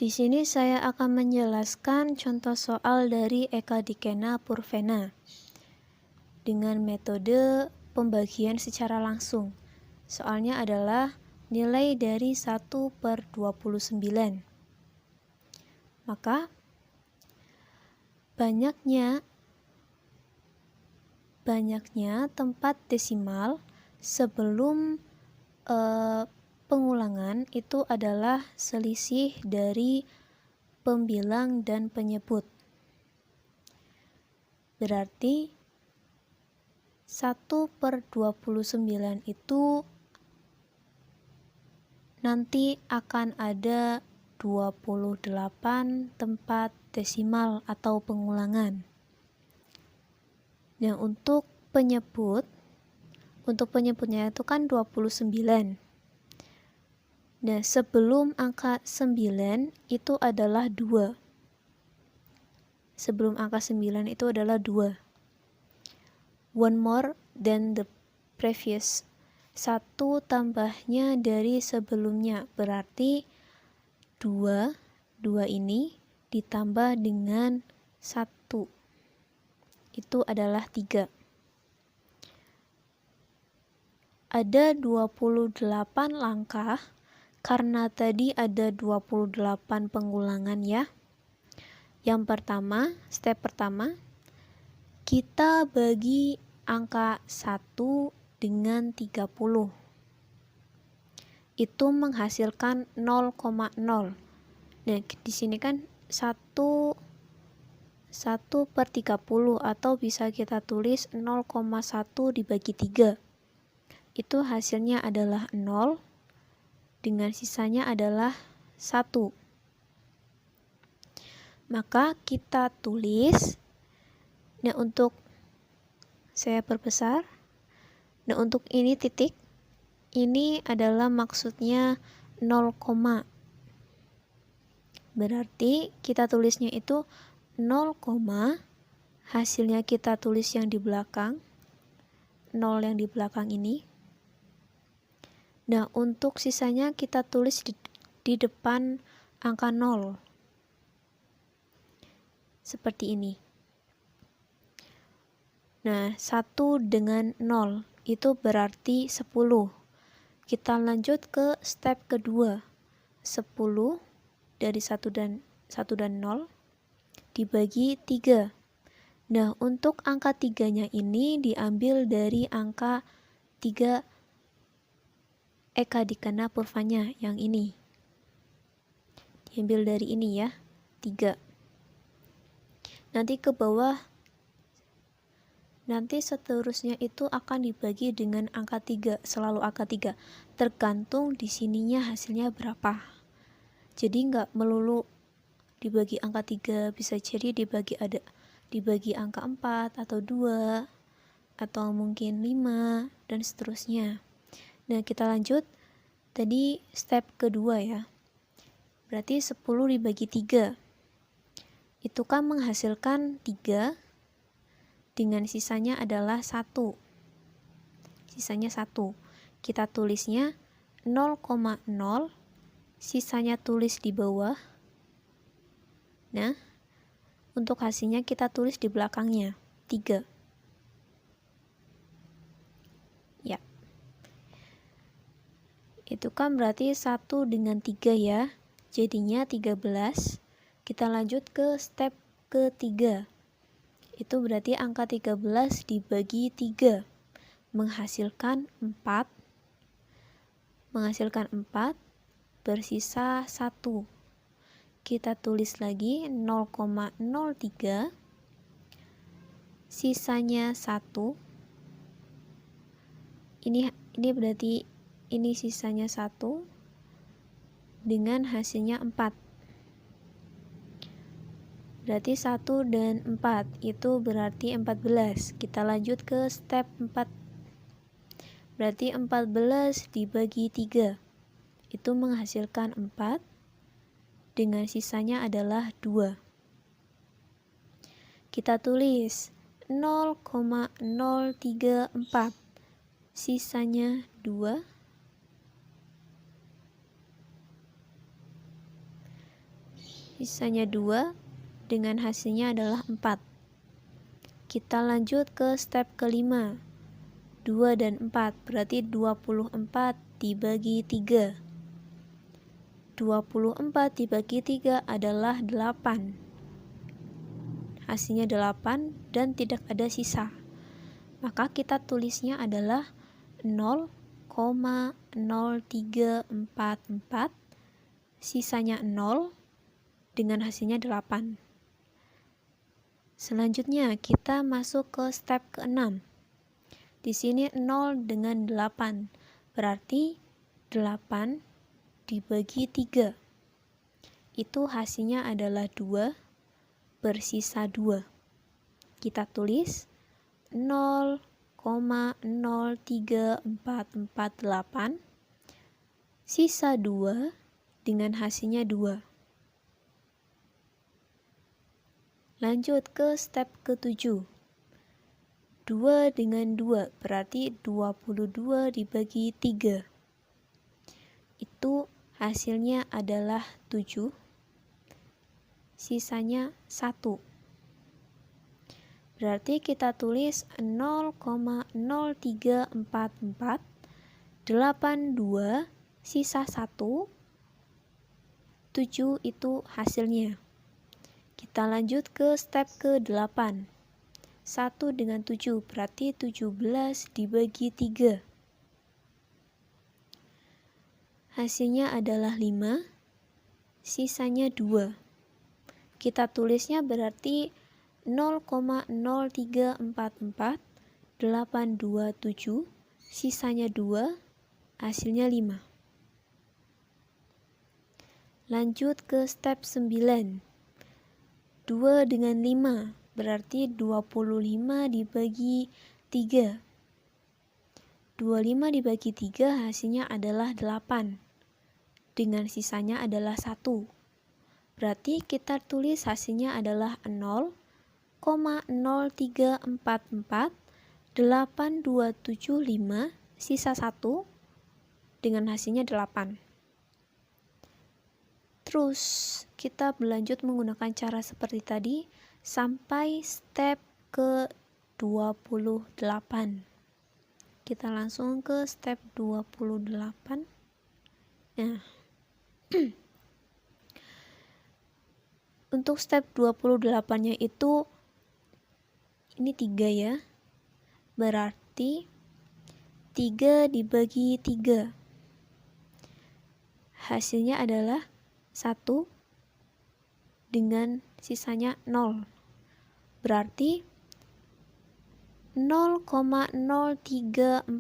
Di sini saya akan menjelaskan contoh soal dari Eka Dikena Purvena dengan metode pembagian secara langsung. Soalnya adalah nilai dari 1/29. Maka banyaknya tempat desimal sebelum pengulangan itu adalah selisih dari pembilang dan penyebut. Berarti 1/29 itu nanti akan ada 28 tempat desimal atau pengulangan. Nah, untuk penyebutnya itu kan 29. Nah, sebelum angka 9 itu adalah 2. Sebelum angka 9 itu adalah 2. One more than the previous. 1 tambahnya dari sebelumnya. Berarti 2 ini ditambah dengan 1. Itu adalah 3. Ada 28 langkah karena tadi ada 28 pengulangan ya. Yang pertama, step pertama, kita bagi angka 1 dengan 30. Itu menghasilkan 0,0. Nah, di sini kan 1/30 atau bisa kita tulis 0,1 dibagi 3. Itu hasilnya adalah 0 dengan sisanya adalah 1. Maka kita tulis, nah untuk saya perbesar, nah untuk ini titik, ini adalah maksudnya 0, berarti kita tulisnya itu 0, hasilnya kita tulis yang di belakang, 0 yang di belakang ini. Nah, untuk sisanya kita tulis di depan angka 0. Seperti ini. Nah, 1 dengan 0 itu berarti 10. Kita lanjut ke step kedua. 10 dari 1 dan 0 dibagi 3. Nah, untuk angka 3-nya ini diambil dari angka 3 Eka Dikena Purvanya yang ini. Diambil dari ini ya, 3. Nanti ke bawah, nanti seterusnya itu akan dibagi dengan angka 3, selalu angka 3. Tergantung di sininya hasilnya berapa. Jadi nggak melulu dibagi angka 3, bisa jadi dibagi angka 4 atau 2 atau mungkin 5 dan seterusnya. Nah, kita lanjut. Tadi step kedua ya. Berarti 10 dibagi 3. Itu kan menghasilkan 3 dengan sisanya adalah 1. Sisanya 1. Kita tulisnya 0,0, sisanya tulis di bawah. Nah, untuk hasilnya kita tulis di belakangnya, 3. Ya. Itu kan berarti 1 dengan 3 ya. Jadinya 13. Kita lanjut ke step ketiga. Itu berarti angka 13 dibagi 3. Menghasilkan 4. Bersisa 1. Kita tulis lagi 0,03. Sisanya 1. Ini berarti ini sisanya 1 dengan hasilnya 4. Berarti 1 dan 4 itu berarti 14. Kita lanjut ke step 4. Berarti 14 dibagi 3. Itu menghasilkan 4 dengan sisanya adalah 2. Kita tulis 0,034. Sisanya 2. sisanya 2, dengan hasilnya adalah 4. Kita lanjut ke step kelima. 2 dan 4, berarti 24 dibagi 3. 24 dibagi 3 adalah 8. Hasilnya 8 dan tidak ada sisa. Maka kita tulisnya adalah 0,0344, sisanya 0, dengan hasilnya 8. Selanjutnya kita masuk ke step ke-6. Di sini 0 dengan 8, berarti 8 dibagi 3. Itu hasilnya adalah 2, bersisa 2. Kita tulis 0,03448, sisa 2, dengan hasilnya 2. Lanjut ke step ke-7. 2 dengan 2, berarti 22 dibagi 3. Itu hasilnya adalah 7. Sisanya 1. Berarti kita tulis 0,0344, 82, sisa 1, 7 itu hasilnya. Kita lanjut ke step ke-8. 1 dengan 7, berarti 17 dibagi 3. Hasilnya adalah 5, sisanya 2. Kita tulisnya berarti 0,0344, 827, sisanya 2, hasilnya 5. Lanjut ke step 9. 2 dengan 5, berarti 25 dibagi 3. 25 dibagi 3 hasilnya adalah 8. Dengan sisanya adalah 1. Berarti kita tulis hasilnya adalah 0,0344, 8275, sisa 1, dengan hasilnya 8. Terus kita berlanjut menggunakan cara seperti tadi sampai step ke-28. Kita langsung ke step 28. Nah, untuk step 28-nya itu ini 3 ya. Berarti 3 dibagi 3. Hasilnya adalah 1 dengan sisanya 0. Berarti 0,03448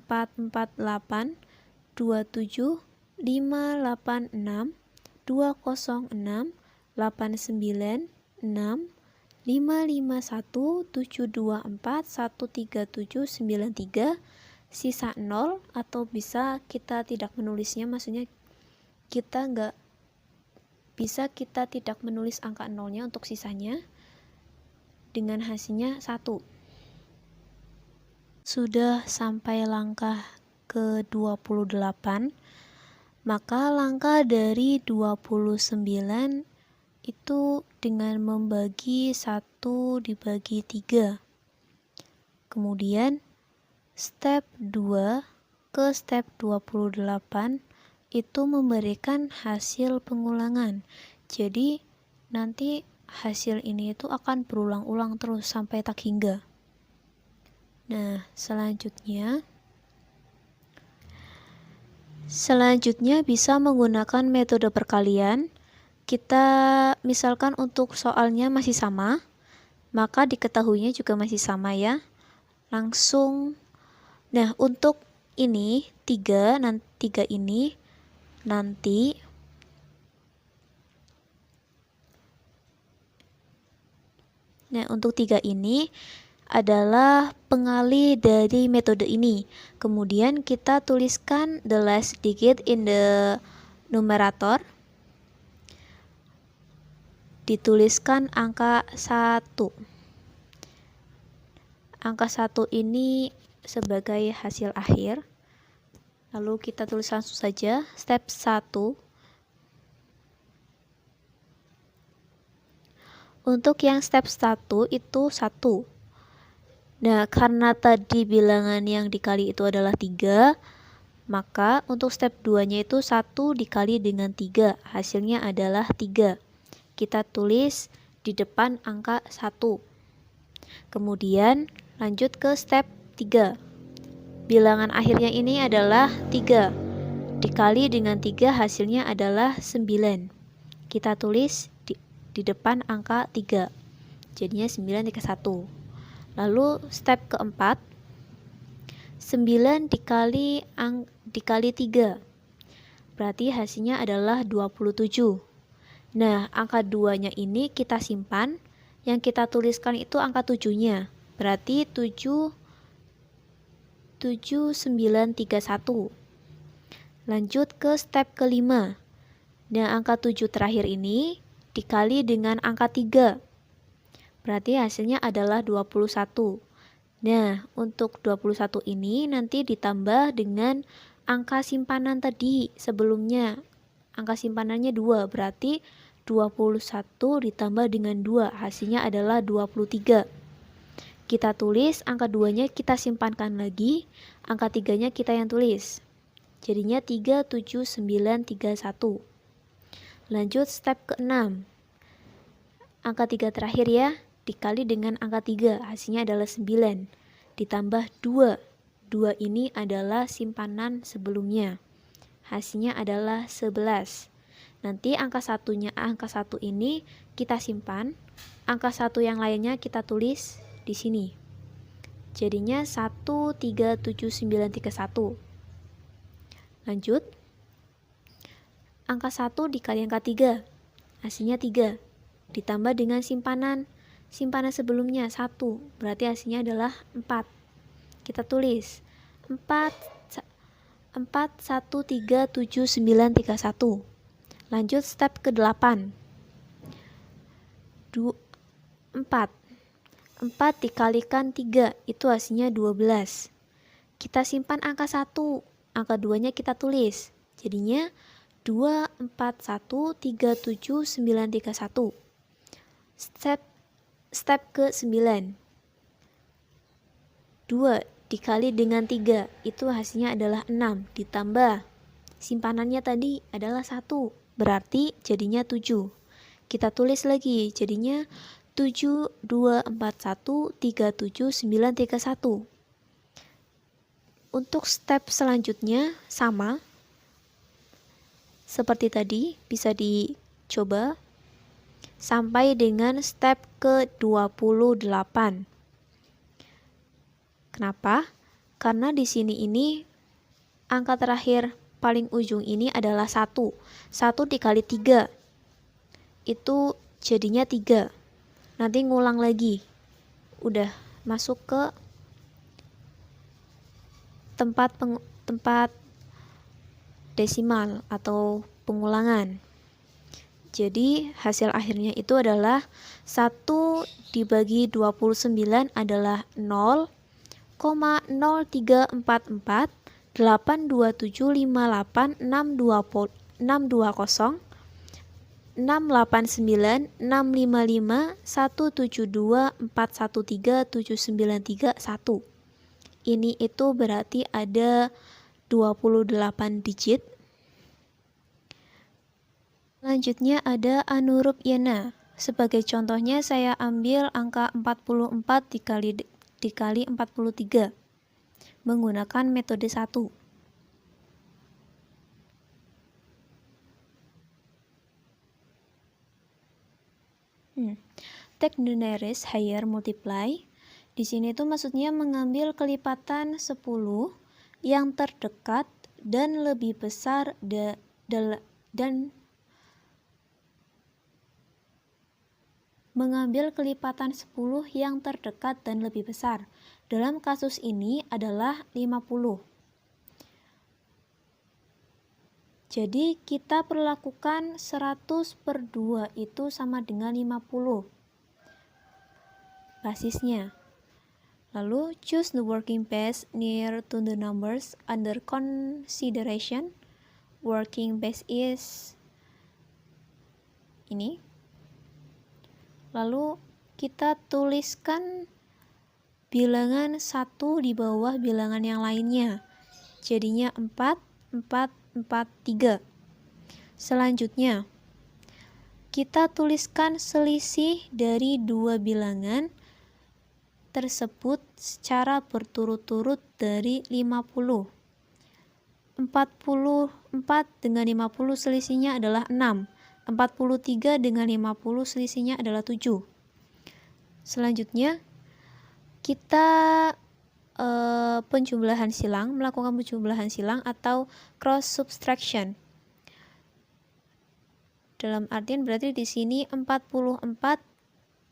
27 586 206 896 551 724 13793, sisa 0, atau bisa kita tidak menulisnya, maksudnya kita tidak menulis angka 0-nya untuk sisanya, dengan hasilnya 1. Sudah sampai langkah ke-28, maka langkah dari 29 itu dengan membagi 1 dibagi 3. Kemudian step 2 ke step 28 itu memberikan hasil pengulangan. Jadi nanti hasil ini itu akan berulang-ulang terus sampai tak hingga. Nah, selanjutnya bisa menggunakan metode perkalian. Kita misalkan untuk soalnya masih sama, maka diketahuinya juga masih sama ya. Langsung, nah untuk ini 3 ini nanti untuk 3 ini adalah pengali dari metode ini. Kemudian kita tuliskan the last digit in the numerator. Dituliskan angka 1. Angka 1 ini sebagai hasil akhir. Lalu kita tulis langsung saja step 1. Untuk yang step 1 itu 1. Nah, karena tadi bilangan yang dikali itu adalah 3, maka untuk step 2-nya itu 1 dikali dengan 3, hasilnya adalah 3. Kita tulis di depan angka 1. Kemudian lanjut ke step 3. Bilangan akhirnya ini adalah 3. Dikali dengan 3 hasilnya adalah 9. Kita tulis di depan angka 3. Jadinya 9 dikali 1. Lalu step keempat, 9 dikali 3. Berarti hasilnya adalah 27. Nah, angka 2-nya ini kita simpan. Yang kita tuliskan itu angka 7-nya. Berarti 7931. Lanjut ke step kelima. Nah, angka 7 terakhir ini dikali dengan angka 3. Berarti hasilnya adalah 21. Nah, untuk 21 ini nanti ditambah dengan angka simpanan tadi sebelumnya. Angka simpanannya 2, berarti 21 ditambah dengan 2, hasilnya adalah 23. Kita tulis angka 2-nya kita simpankan lagi, angka 3-nya kita yang tulis. Jadinya 37931. Lanjut step ke-6. Angka 3 terakhir ya, dikali dengan angka 3, hasilnya adalah 9. Ditambah 2. 2 ini adalah simpanan sebelumnya. Hasilnya adalah 11. Nanti angka 1 ini kita simpan. Angka 1 yang lainnya kita tulis di sini. Jadinya 137931. Lanjut. Angka 1 dikali angka 3. Hasilnya 3. Ditambah dengan simpanan sebelumnya 1, berarti hasilnya adalah 4. Kita tulis 413791. Lanjut step ke-8. 4 dikalikan 3 itu hasilnya 12. Kita simpan angka 1, angka 2-nya kita tulis. Jadinya 24137931. Step ke-9. 2 dikali dengan 3 itu hasilnya adalah 6, ditambah simpanannya tadi adalah 1, berarti jadinya 7. Kita tulis lagi, jadinya 724137931. Untuk step selanjutnya sama seperti tadi, bisa dicoba sampai dengan step ke-28. Kenapa? Karena di sini ini angka terakhir paling ujung ini adalah 1. 1 dikali 3 itu jadinya 3. Nanti ngulang lagi. Udah masuk ke tempat desimal atau pengulangan. Jadi hasil akhirnya itu adalah 1 dibagi 29 adalah 0,03446286240 Ini itu berarti ada 28 digit. Selanjutnya ada anurup yana. Sebagai contohnya saya ambil angka 44 dikali 43 menggunakan metode 1. Take the nearest higher multiply. Di sini tuh maksudnya mengambil kelipatan 10 yang terdekat dan lebih besar mengambil kelipatan 10 yang terdekat dan lebih besar. Dalam kasus ini adalah 50. Jadi kita perlakukan 100 per 2 itu sama dengan 50 basisnya. Lalu choose the working base near to the numbers under consideration. Working base is ini. Lalu kita tuliskan bilangan 1 di bawah bilangan yang lainnya. Jadinya 4, 4, 4, 3. Selanjutnya, kita tuliskan selisih dari dua bilangan tersebut secara berturut-turut dari 50. 44 dengan 50 selisihnya adalah 6. 43 dengan 50 selisihnya adalah 7. Selanjutnya, kita melakukan penjumlahan silang atau cross subtraction. Dalam artian berarti di sini 44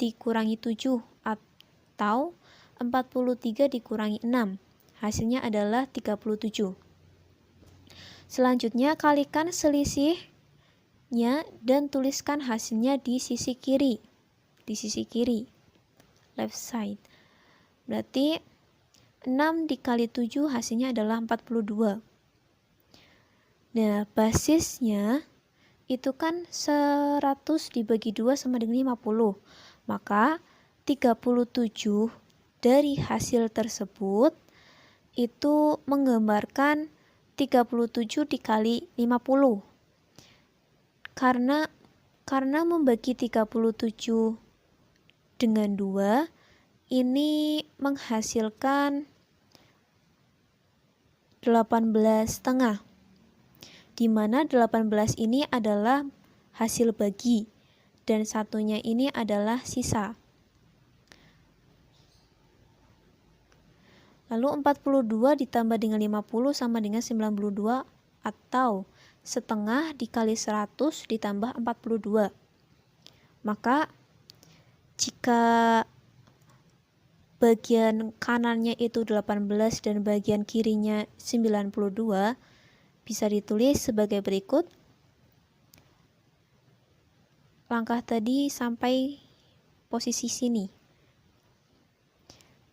dikurangi 7 atau 43 dikurangi 6. Hasilnya adalah 37. Selanjutnya kalikan selisihnya dan tuliskan hasilnya di sisi kiri. Di sisi kiri, left side. Berarti 6 dikali 7 hasilnya adalah 42. Nah, basisnya itu kan 100 dibagi 2 sama dengan 50. Maka 37 dari hasil tersebut itu menggambarkan 37 dikali 50. Karena membagi 37 dengan 2 ini menghasilkan 18,5, di mana 18 ini adalah hasil bagi dan satunya ini adalah sisa. Lalu 42 ditambah dengan 50 sama dengan 92 atau setengah dikali 100 ditambah 42. Maka jika bagian kanannya itu 18 dan bagian kirinya 92, bisa ditulis sebagai berikut. Langkah tadi sampai posisi sini.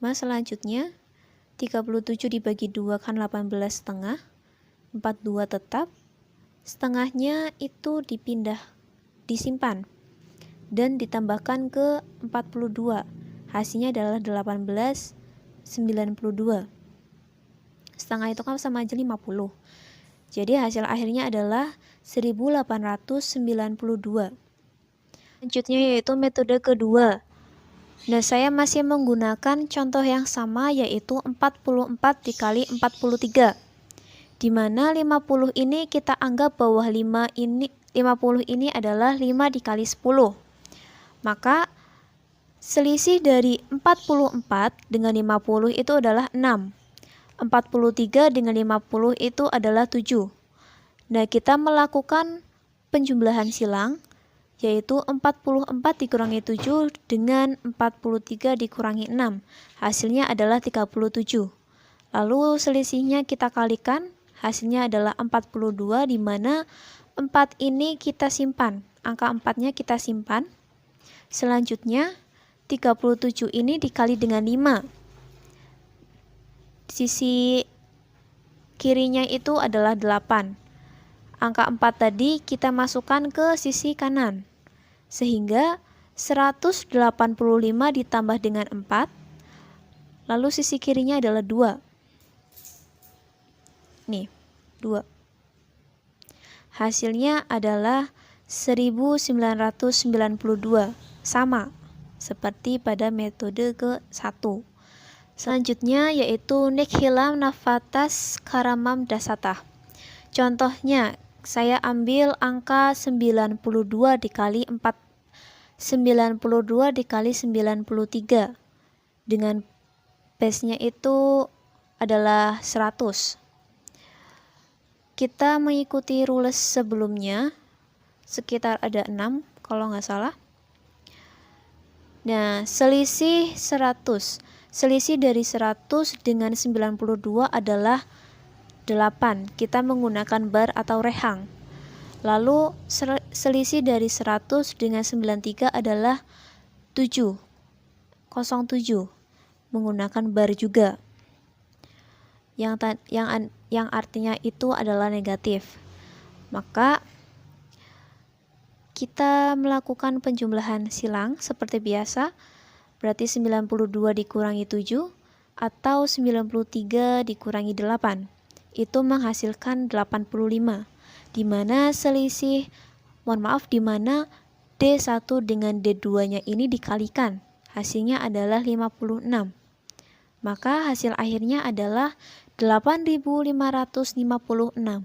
Selanjutnya 37 dibagi 2 kan 18 setengah, 42 tetap, setengahnya itu disimpan dan ditambahkan ke 42. Hasilnya adalah 18,92. Setengah itu kan sama aja 50. Jadi hasil akhirnya adalah 1892. Selanjutnya yaitu metode kedua. Nah, saya masih menggunakan contoh yang sama yaitu 44 dikali 43. Di mana 50 ini kita anggap bahwa 50 ini adalah 5 dikali 10. Maka selisih dari 44 dengan 50 itu adalah 6. 43 dengan 50 itu adalah 7. Nah, kita melakukan penjumlahan silang yaitu 44 dikurangi 7 dengan 43 dikurangi 6. Hasilnya adalah 37. Lalu selisihnya kita kalikan, hasilnya adalah 42, di mana 4 ini kita simpan. Angka 4-nya kita simpan. Selanjutnya 37 ini dikali dengan 5. Sisi kirinya itu adalah 8. Angka 4 tadi kita masukkan ke sisi kanan. Sehingga 185 ditambah dengan 4. Lalu sisi kirinya adalah 2. Nih, 2. Hasilnya adalah 1992. Sama seperti pada metode ke-1. Selanjutnya yaitu Nikhilam Nafatas Karamam Dasatah. Contohnya, saya ambil angka 92 dikali 93 dengan base-nya itu adalah 100. Kita mengikuti rules sebelumnya, sekitar ada 6 kalau nggak salah. Nah, selisih 100. Selisih dari 100 dengan 92 adalah 8. Kita menggunakan bar atau rehang. Lalu selisih dari 100 dengan 93 adalah 7. 07. Menggunakan bar juga. Yang artinya itu adalah negatif. Maka Kita melakukan penjumlahan silang seperti biasa, berarti 92 dikurangi 7 atau 93 dikurangi 8. Itu menghasilkan 85, di mana di mana D1 dengan D2-nya ini dikalikan. Hasilnya adalah 56. Maka hasil akhirnya adalah 8556.